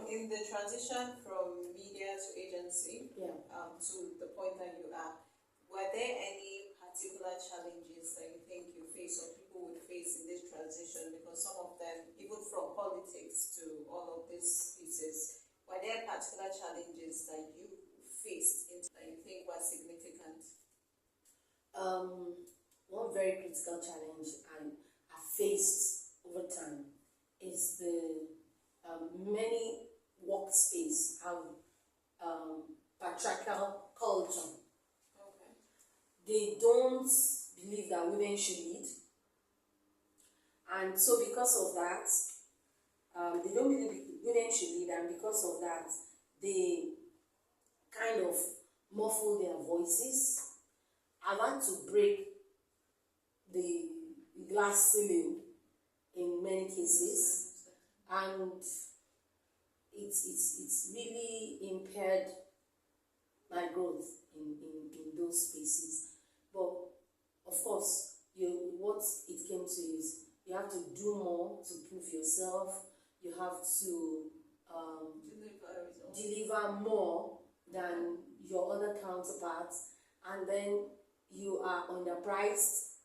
in the transition from media to agency, to the point that you are, were there any particular challenges that you think you face or people would face in this transition? Because some of them, even from politics to all of these pieces, were there particular challenges that you faced that you think were significant? One very critical challenge I faced over time is the many workspace have patriarchal culture. Okay. They don't believe that women should lead, and so because of that, they don't believe women should lead, and because of that, they kind of muffle their voices. I've had to break the glass ceiling in many cases, and it's really impaired my growth in those spaces. But of course, what it came to is you have to do more to prove yourself. You have to deliver more than your other counterparts, and then you are underpriced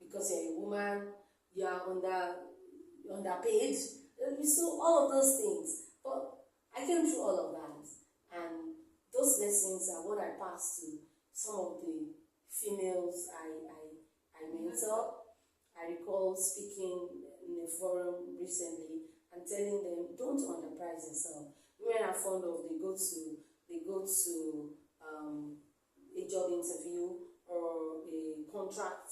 because you're a woman. You are underpaid. So all of those things. But I came through all of that, and those lessons are what I passed to some of the females I mentor. I recall speaking in a forum recently and telling them, don't underprice yourself. Women are fond of, they go to a job interview or a contract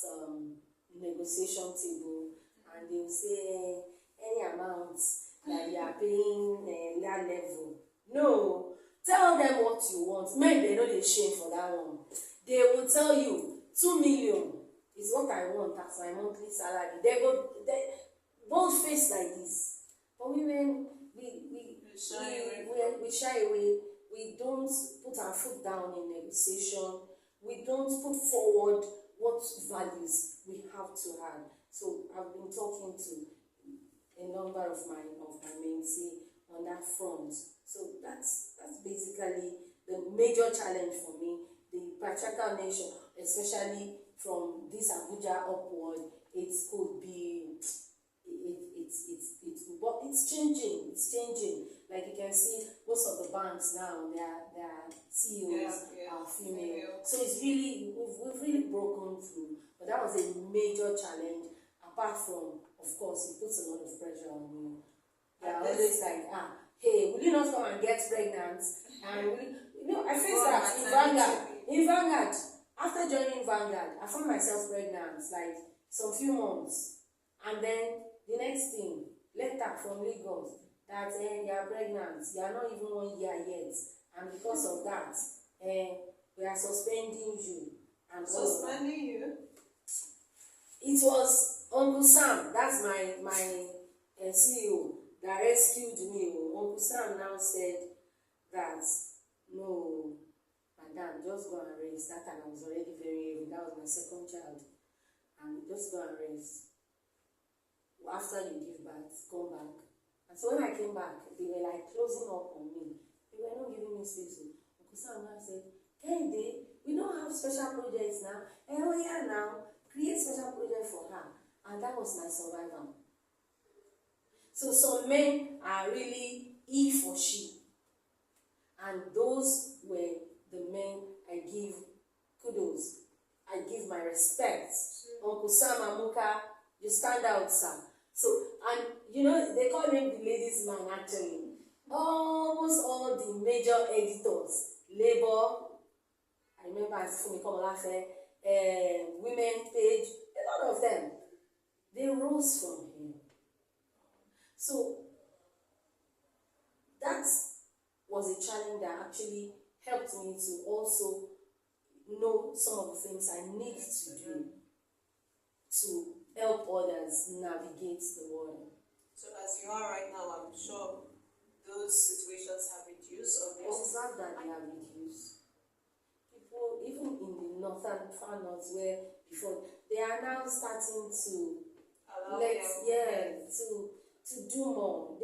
negotiation table, and they'll say any amount that you are paying that level. No, tell them what you want. Men, they know they shame for that one. They will tell you 2 million is what I want as my monthly salary. They both face like this. But women, we shy away. We don't put our foot down in negotiation. We don't put forward what values we have to have. So I've been talking to a number of my mentees on that front. So that's basically the major challenge for me. The patriarchal nation, especially from this Abuja upward, it could be but it's changing. It's changing. Like you can see, most of the banks now, their CEOs are female. So it's really we've really broken through. But that was a major challenge. Apart from, of course, it puts a lot of pressure on you. They're always like, hey, will you not come and get pregnant? And I faced that in Vanguard. In Vanguard, after joining Vanguard, I found myself pregnant like some few months, and then the next thing, letter from Lagos that you are pregnant, you are not even 1 year yet, and because of that, we are suspending you. And suspending you? It was Uncle Sam, that's my CEO, that rescued me. Uncle Sam now said that, no, madam, just go and rest. That time I was already very heavy. That was my second child. And just go and rest. After you give birth, come back. And so when I came back, they were like closing up on me. They were not giving me space. Uncle Sam now said, hey, we don't have special projects now. Oh yeah, now create special project for her. And that was my survival. So some men are really E for she. And those were the men I give kudos. I give my respect. Uncle Sam Amuka, you stand out, sir. So, and they call him the ladies' man actually. Almost all the major editors, Labor, I remember as Fumi Komolafe, Women Page, a lot of them, they rose from him. So that was a challenge that actually helped me to also know some of the things I need to do to help others navigate the world. So as you are right now, I'm sure those situations have reduced. Observe that they have reduced. People, even in the northern far north, where before they are now starting to to do more.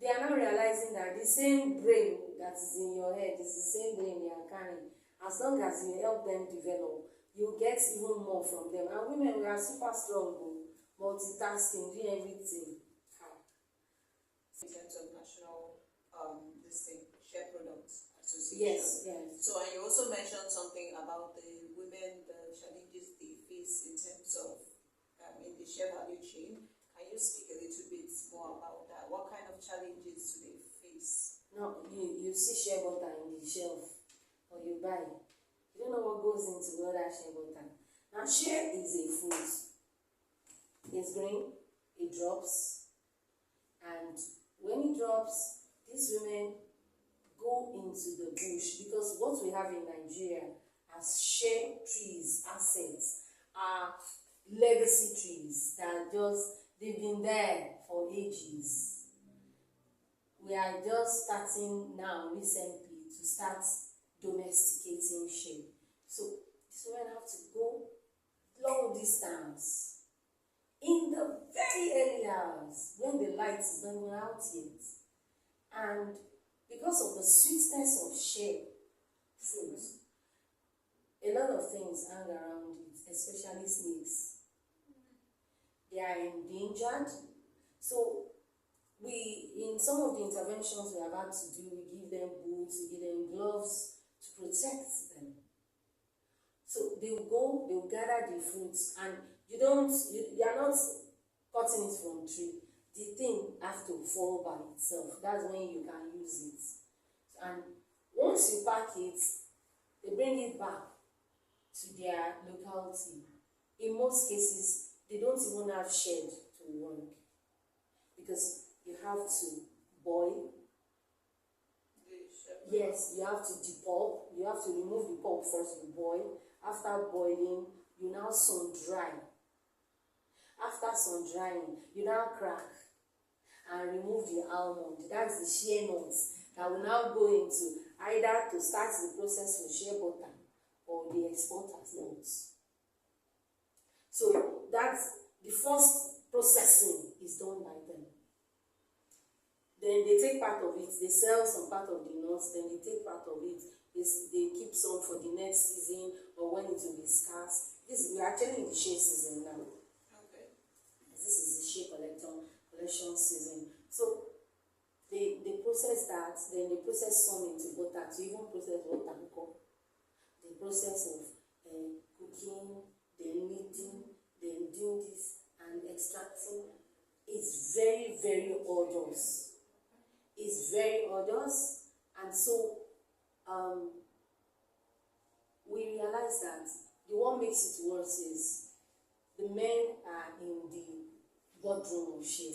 they are now realizing that the same brain that is in your head is the same brain they are carrying. As long as you help them develop, you get even more from them. And women, we are super strong, multitasking, doing everything. In terms of national, this thing, share products association. Yes, yes. So, and you also mentioned something about the women, the challenges they face in terms of in the share value chain. Can you speak a little bit more about that? What kind of challenges do they face? Now, you see shea butter in the shelf, or you buy. You don't know what goes into all that shea butter. Now, shea is a fruit. It's green, it drops, and when it drops, these women go into the bush, because what we have in Nigeria as shea trees, assets, are legacy trees that they've been there for ages. We are just starting now recently to start domesticating shea. So these women have to go long distance in the very early hours when the light is not even out yet. And because of the sweetness of shea fruit, a lot of things hang around it, especially snakes. They are endangered. So in some of the interventions we have had to do, we give them boots, we give them gloves to protect them. So they will gather the fruits, and you are not cutting it from tree. The thing has to fall by itself. That's when you can use it. And once you pack it, they bring it back to their locality. In most cases, they don't even have shed to work, because you have to boil. Yes, you have to depulp. You have to remove the pulp first, you boil. After boiling, you now sun dry. After sun drying, you now crack and remove the almond. That's the shea nuts that will now go into either to start the process for shea butter or the exporter's nuts. So that's the first processing is done by them. Then they take part of it, they sell some part of the nuts, then they take part of it, they keep some for the next season or when it will be scarce. We're actually in the shea season now. Okay. This is the shea collection season. So they process that, then they process some into butter, to even process water and cup. The process of cooking, then kneading, then doing this and extracting is very, very arduous. It's very arduous, and so we realize that the what makes it worse is the men are in the boardroom of shea.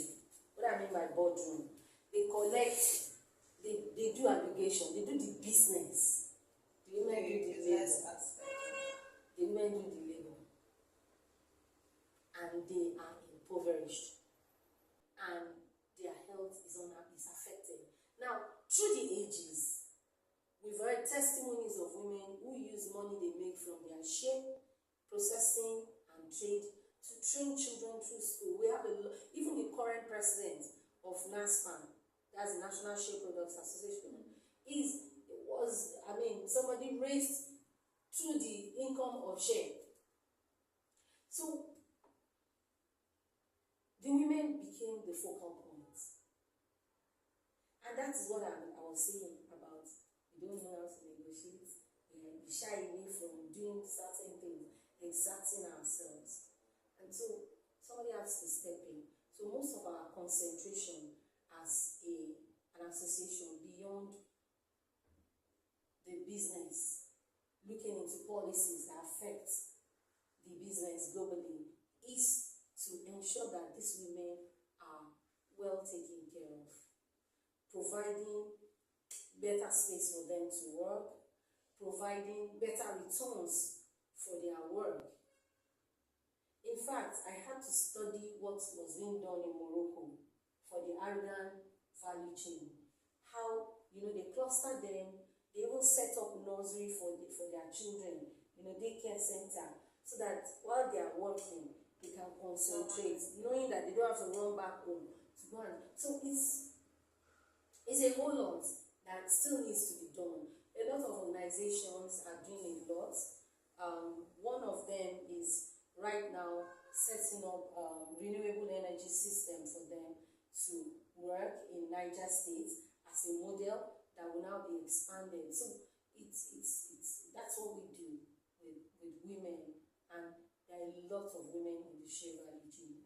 What I mean by boardroom, they collect, they do aggregation, they do the business. The women do the labor. The women do the labor. And they are impoverished. And their health is affected. Now, through the ages, we've heard testimonies of women who use money they make from their shea, processing, and trade to train children through school. We have even the current president of NASPAN, that's the National Shea Products Association, somebody raised through the income of shea. So the women became the focal point. And that is what I was saying about we don't know how to negotiate, we shy away from doing certain things, exerting ourselves. And so somebody has to step in. So most of our concentration as an association beyond the business, looking into policies that affect the business globally, is to ensure that these women are well taken care of, providing better space for them to work, providing better returns for their work. In fact, I had to study what was being done in Morocco for the Argan value chain. How, they clustered them, they even set up nursery for their children, daycare center, so that while they are working, they can concentrate, knowing that they don't have to run back home to go. So it's It's a whole lot that still needs to be done. A lot of organizations are doing a lot. One of them is right now setting up renewable energy system for them to work in Niger State as a model that will now be expanded. So it's that's what we do with women, and there are a lot of women in the shea value chain.